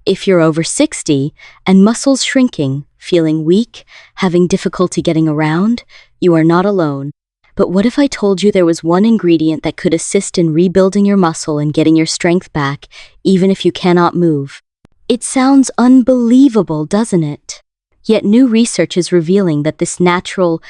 If you're over 60 and muscles shrinking, feeling weak, having difficulty getting around, you are not alone. But what if I told you there was one ingredient that could assist in rebuilding your muscle and getting your strength back, even if you cannot move? It sounds unbelievable, doesn't it? Yet new research is revealing that this natural,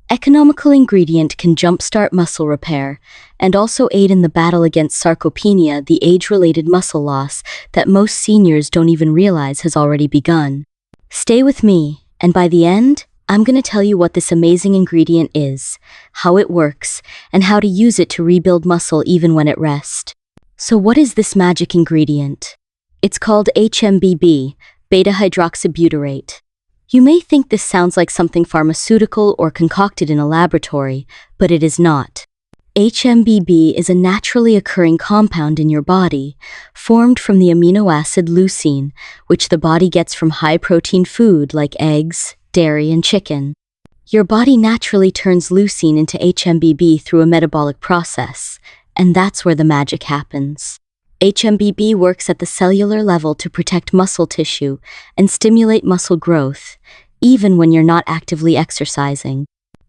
economical ingredient can jumpstart muscle repair and also aid in the battle against sarcopenia, the age-related muscle loss that most seniors don't even realize has already begun. Stay with me, and by the end, I'm going to tell you what this amazing ingredient is, how it works, and how to use it to rebuild muscle even when at rest. So what is this magic ingredient? It's called HMBB, beta-hydroxybutyrate. You may think this sounds like something pharmaceutical or concocted in a laboratory, but it is not. HMBB is a naturally occurring compound in your body, formed from the amino acid leucine, which the body gets from high-protein food like eggs, dairy, and chicken. Your body naturally turns leucine into HMBB through a metabolic process, and that's where the magic happens. HMBB works at the cellular level to protect muscle tissue and stimulate muscle growth, even when you're not actively exercising.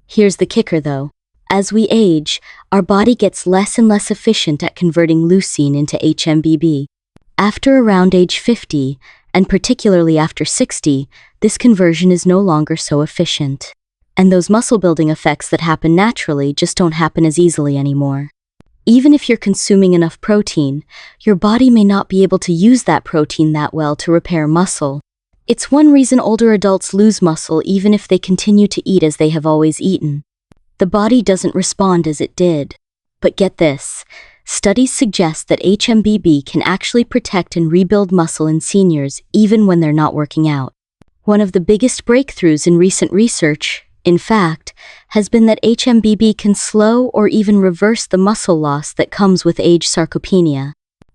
Here's the kicker though. As we age, our body gets less and less efficient at converting leucine into HMBB. After around age 50, and particularly after 60, this conversion is no longer so efficient. And those muscle building effects that happen naturally just don't happen as easily anymore. Even if you're consuming enough protein, your body may not be able to use that protein that well to repair muscle. It's one reason older adults lose muscle even if they continue to eat as they have always eaten. The body doesn't respond as it did. But get this, studies suggest that HMBB can actually protect and rebuild muscle in seniors even when they're not working out. One of the biggest breakthroughs in recent research, in fact, has been that HMBB can slow or even reverse the muscle loss that comes with age sarcopenia.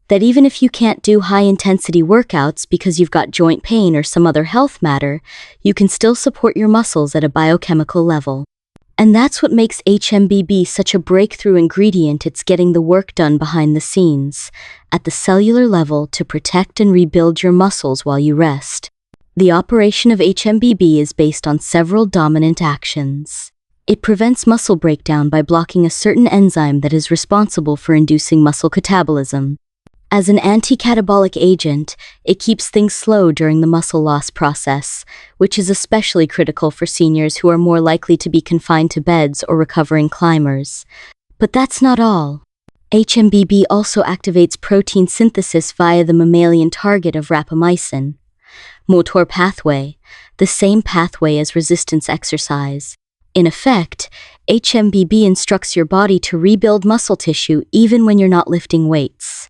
That even if you can't do high-intensity workouts because you've got joint pain or some other health matter, you can still support your muscles at a biochemical level. And that's what makes HMBB such a breakthrough ingredient. It's getting the work done behind the scenes, at the cellular level, to protect and rebuild your muscles while you rest. The operation of HMBB is based on several dominant actions. It prevents muscle breakdown by blocking a certain enzyme that is responsible for inducing muscle catabolism. As an anti-catabolic agent, it keeps things slow during the muscle loss process, which is especially critical for seniors who are more likely to be confined to beds or recovering climbers. But that's not all. HMBB also activates protein synthesis via the mammalian target of rapamycin, motor pathway, the same pathway as resistance exercise. In effect, HMBB instructs your body to rebuild muscle tissue even when you're not lifting weights.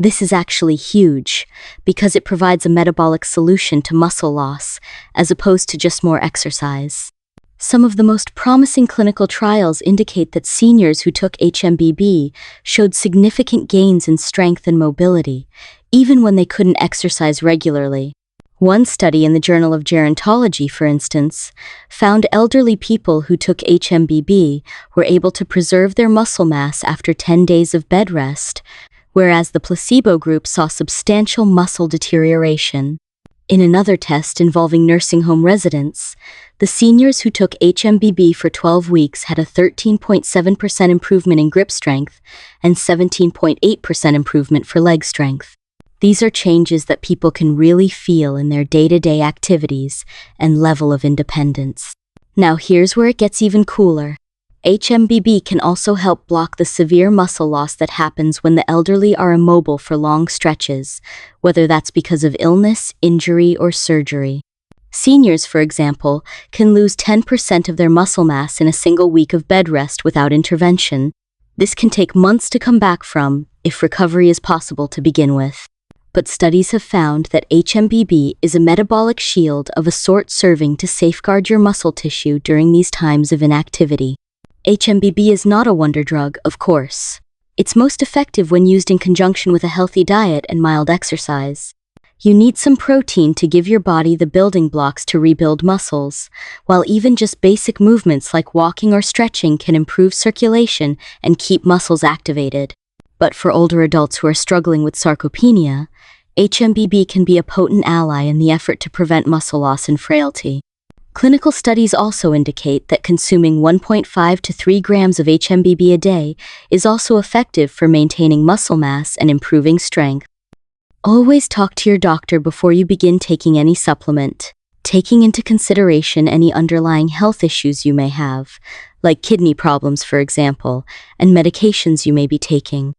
This is actually huge, because it provides a metabolic solution to muscle loss, as opposed to just more exercise. Some of the most promising clinical trials indicate that seniors who took HMBB showed significant gains in strength and mobility, even when they couldn't exercise regularly. One study in the Journal of Gerontology, for instance, found elderly people who took HMBB were able to preserve their muscle mass after 10 days of bed rest, whereas the placebo group saw substantial muscle deterioration. In another test involving nursing home residents, the seniors who took HMBB for 12 weeks had a 13.7% improvement in grip strength and 17.8% improvement for leg strength. These are changes that people can really feel in their day-to-day activities and level of independence. Now here's where it gets even cooler. HMBB can also help block the severe muscle loss that happens when the elderly are immobile for long stretches, whether that's because of illness, injury, or surgery. Seniors, for example, can lose 10% of their muscle mass in a single week of bed rest without intervention. This can take months to come back from, if recovery is possible to begin with. But studies have found that HMBB is a metabolic shield of a sort serving to safeguard your muscle tissue during these times of inactivity. HMBB is not a wonder drug, of course. It's most effective when used in conjunction with a healthy diet and mild exercise. You need some protein to give your body the building blocks to rebuild muscles, while even just basic movements like walking or stretching can improve circulation and keep muscles activated. But for older adults who are struggling with sarcopenia, HMBB can be a potent ally in the effort to prevent muscle loss and frailty. Clinical studies also indicate that consuming 1.5 to 3 grams of HMBB a day is also effective for maintaining muscle mass and improving strength. Always talk to your doctor before you begin taking any supplement, taking into consideration any underlying health issues you may have, like kidney problems, for example, and medications you may be taking.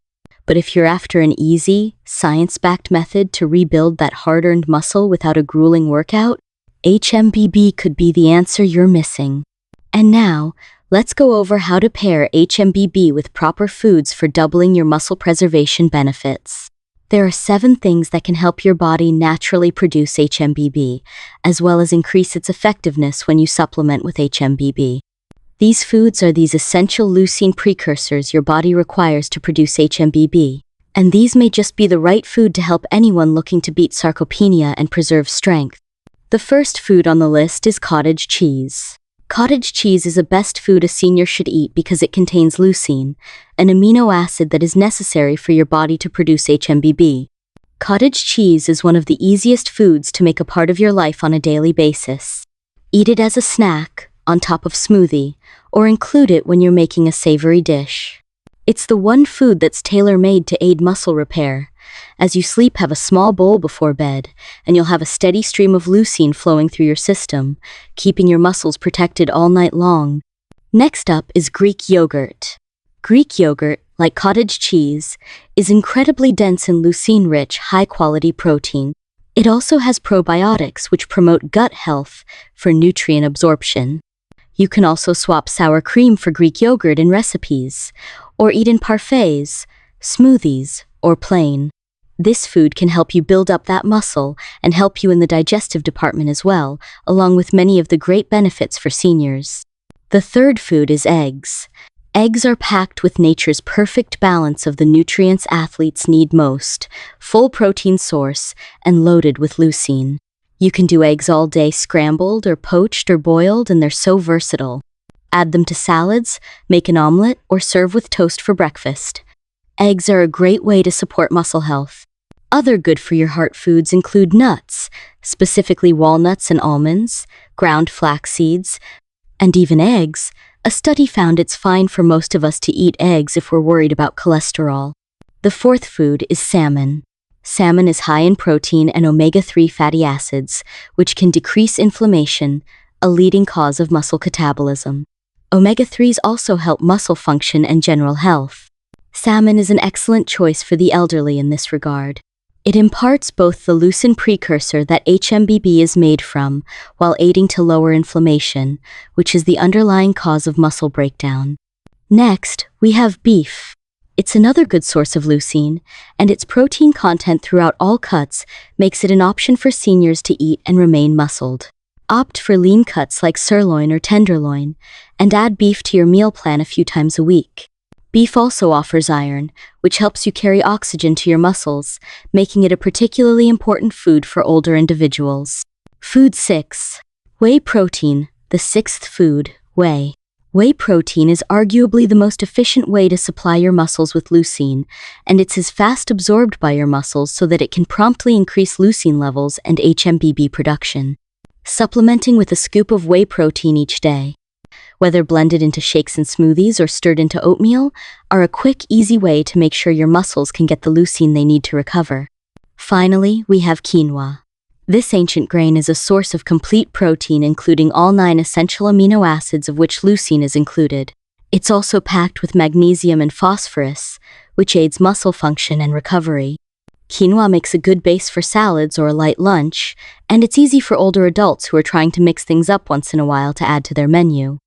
But if you're after an easy, science-backed method to rebuild that hard-earned muscle without a grueling workout, HMBB could be the answer you're missing. And now, let's go over how to pair HMBB with proper foods for doubling your muscle preservation benefits. There are 7 things that can help your body naturally produce HMBB, as well as increase its effectiveness when you supplement with HMBB. These foods are these essential leucine precursors your body requires to produce HMBB, and these may just be the right food to help anyone looking to beat sarcopenia and preserve strength. The first food on the list is cottage cheese. Cottage cheese is the best food a senior should eat because it contains leucine, an amino acid that is necessary for your body to produce HMBB. Cottage cheese is one of the easiest foods to make a part of your life on a daily basis. Eat it as a snack, on top of smoothie, or include it when you're making a savory dish. It's the one food that's tailor-made to aid muscle repair. As you sleep, have a small bowl before bed, and you'll have a steady stream of leucine flowing through your system, keeping your muscles protected all night long. Next up is Greek yogurt. Greek yogurt, like cottage cheese, is incredibly dense in leucine-rich, high-quality protein. It also has probiotics which promote gut health for nutrient absorption. You can also swap sour cream for Greek yogurt in recipes, or eat in parfaits, smoothies, or plain. This food can help you build up that muscle and help you in the digestive department as well, along with many of the great benefits for seniors. The third food is eggs. Eggs are packed with nature's perfect balance of the nutrients athletes need most, full protein source, and loaded with leucine. You can do eggs all day scrambled or poached or boiled, and they're so versatile. Add them to salads, make an omelet, or serve with toast for breakfast. Eggs are a great way to support muscle health. Other good-for-your-heart foods include nuts, specifically walnuts and almonds, ground flax seeds, and even eggs. A study found it's fine for most of us to eat eggs if we're worried about cholesterol. The fourth food is salmon. Salmon is high in protein and omega-3 fatty acids, which can decrease inflammation, a leading cause of muscle catabolism. Omega-3s also help muscle function and general health. Salmon is an excellent choice for the elderly in this regard. It imparts both the leucine precursor that HMBB is made from, while aiding to lower inflammation, which is the underlying cause of muscle breakdown. Next, we have beef. It's another good source of leucine, and its protein content throughout all cuts makes it an option for seniors to eat and remain muscled. Opt for lean cuts like sirloin or tenderloin, and add beef to your meal plan a few times a week. Beef also offers iron, which helps you carry oxygen to your muscles, making it a particularly important food for older individuals. Food 6. Whey protein, the sixth food, whey. Whey protein is arguably the most efficient way to supply your muscles with leucine, and it's as fast absorbed by your muscles so that it can promptly increase leucine levels and HMBB production. Supplementing with a scoop of whey protein each day, whether blended into shakes and smoothies or stirred into oatmeal, are a quick, easy way to make sure your muscles can get the leucine they need to recover. Finally, we have quinoa. This ancient grain is a source of complete protein, including all 9 essential amino acids of which leucine is included. It's also packed with magnesium and phosphorus, which aids muscle function and recovery. Quinoa makes a good base for salads or a light lunch, and it's easy for older adults who are trying to mix things up once in a while to add to their menu.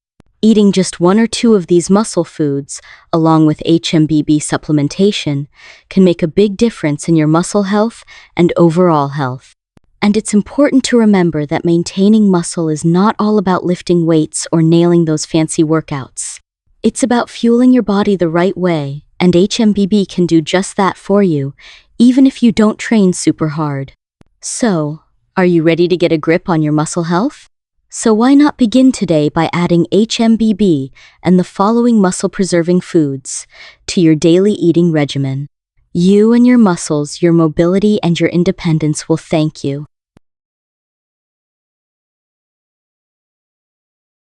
Eating just 1 or 2 of these muscle foods, along with HMBB supplementation, can make a big difference in your muscle health and overall health. And it's important to remember that maintaining muscle is not all about lifting weights or nailing those fancy workouts. It's about fueling your body the right way, and HMBB can do just that for you, even if you don't train super hard. So, are you ready to get a grip on your muscle health? So why not begin today by adding HMBB and the following muscle-preserving foods to your daily eating regimen? You and your muscles, your mobility, and your independence will thank you.